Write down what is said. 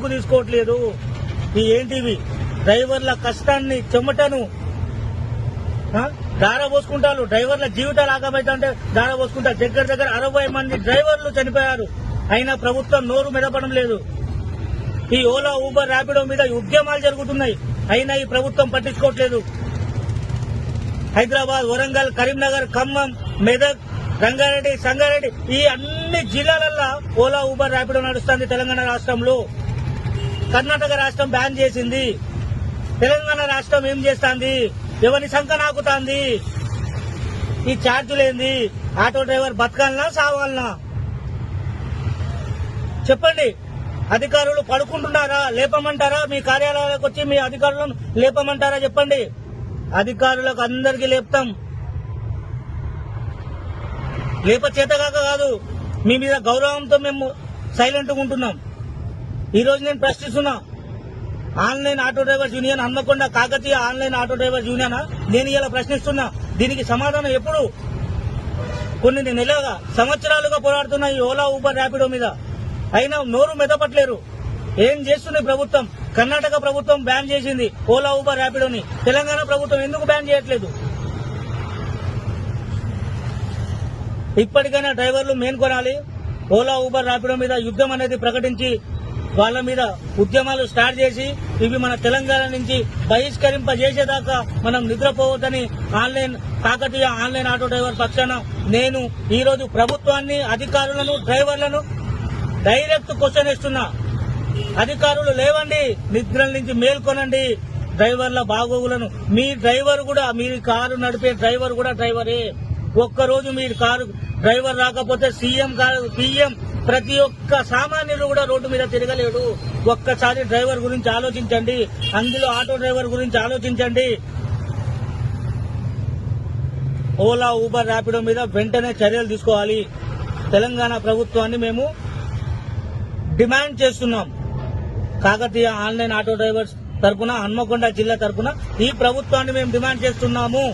ఎందుకు తీసుకోవట్లేదు? ఈ ఏంటివి డ్రైవర్ల కష్టాన్ని చెమటను దార పోసుకుంటారు. డ్రైవర్ల జీవితాలు ఆగమైతే దార పోసుకుంటారు. దగ్గర 60 మంది డ్రైవర్లు చనిపోయారు. అయినా ప్రభుత్వం నోరు మెదపడం లేదు. ఈ ఓలా ఊబర్ ర్యాపిడో మీద ఉద్యమాలు జరుగుతున్నాయి. అయినా ఈ ప్రభుత్వం పట్టించుకోవట్లేదు. హైదరాబాద్, వరంగల్, కరీంనగర్, ఖమ్మం, మెదక్, రంగారెడ్డి, సంగారెడ్డి ఈ అన్ని జిల్లాలల్లో ఓలా ఊబర్ ర్యాపిడో నడుస్తుంది. తెలంగాణ రాష్ట్రంలో కర్ణాటక రాష్ట్రం బ్యాన్ చేసింది. తెలంగాణ రాష్ట్రం ఏం చేస్తుంది? ఎవరిని సంకనాకుతాంది? ఈ ఛార్జీలేంది? Auto driver బతకాలనా సావాలనా? చెప్పండి. అధికారులు పడుకుంటున్నారా? లేపమంటారా? మీ కార్యాలయాలకు వచ్చి మీ అధికారులను లేపమంటారా? చెప్పండి. అధికారులకు అందరికీ లేపుతాం. లేప చేతగాక కాదు, మీ మీద గౌరవంతో మేము సైలెంట్గా ఉంటున్నాం. ఈ రోజు నేను ప్రశ్నిస్తున్నా, online auto drivers union Hanamkonda Kakatiya online auto drivers union నేను ఇలా ప్రశ్నిస్తున్నా. దీనికి సమాధానం ఎప్పుడు? కొన్ని నెలలుగా, సంవత్సరాలుగా పోరాడుతున్నా ఈ ఓలా ఊబర్ ర్యాపిడో మీద. అయినా నోరు మెదపట్లేరు. ఏం చేస్తుంది ప్రభుత్వం? కర్ణాటక ప్రభుత్వం బ్యాన్ చేసింది ఓలా ఊబర్ ర్యాపిడోని. తెలంగాణ ప్రభుత్వం ఎందుకు బ్యాన్ చేయట్లేదు? ఇప్పటికైనా డ్రైవర్లు మేల్కొనాలి. ఓలా ఊబర్ ర్యాపిడో మీద యుద్ధం అనేది ప్రకటించి వాళ్ళ మీద ఉద్యమాలు స్టార్ట్ చేసి ఇవి మన తెలంగాణ నుంచి బహిష్కరింపజేసేదాకా మనం నిద్రపోవద్దని కాకతీయ ఆన్లైన్ ఆటో డ్రైవర్ పక్షాన నేను ఈ రోజు ప్రభుత్వాన్ని, అధికారులను, డ్రైవర్లను డైరెక్ట్ క్వశ్చన్ ఇస్తున్నా. అధికారులు లేవండి, నిద్రల నుంచి మేల్కొనండి. డ్రైవర్ల బాగోగులను, మీ డ్రైవర్ కూడా, మీ కారు నడిపే డ్రైవర్ కూడా డ్రైవరే. ఒక్కరోజు మీరు కారు డ్రైవర్ రాకపోతే సీఎం ప్రతి ఒక్క సామాన్యులు కూడా రోడ్డు మీద తిరగలేడు. ఒక్కసారి డ్రైవర్ గురించి ఆలోచించండి. అందులో ఆటో డ్రైవర్ గురించి ఆలోచించండి. ఓలా ఊబర్ ర్యాపిడో మీద వెంటనే చర్యలు తీసుకోవాలి. తెలంగాణ ప్రభుత్వాన్ని మేము డిమాండ్ చేస్తున్నాం. కాకతీయ ఆన్లైన్ ఆటో డ్రైవర్స్ తరఫున, హన్మకొండ జిల్లా తరఫున ఈ ప్రభుత్వాన్ని మేము డిమాండ్ చేస్తున్నాము.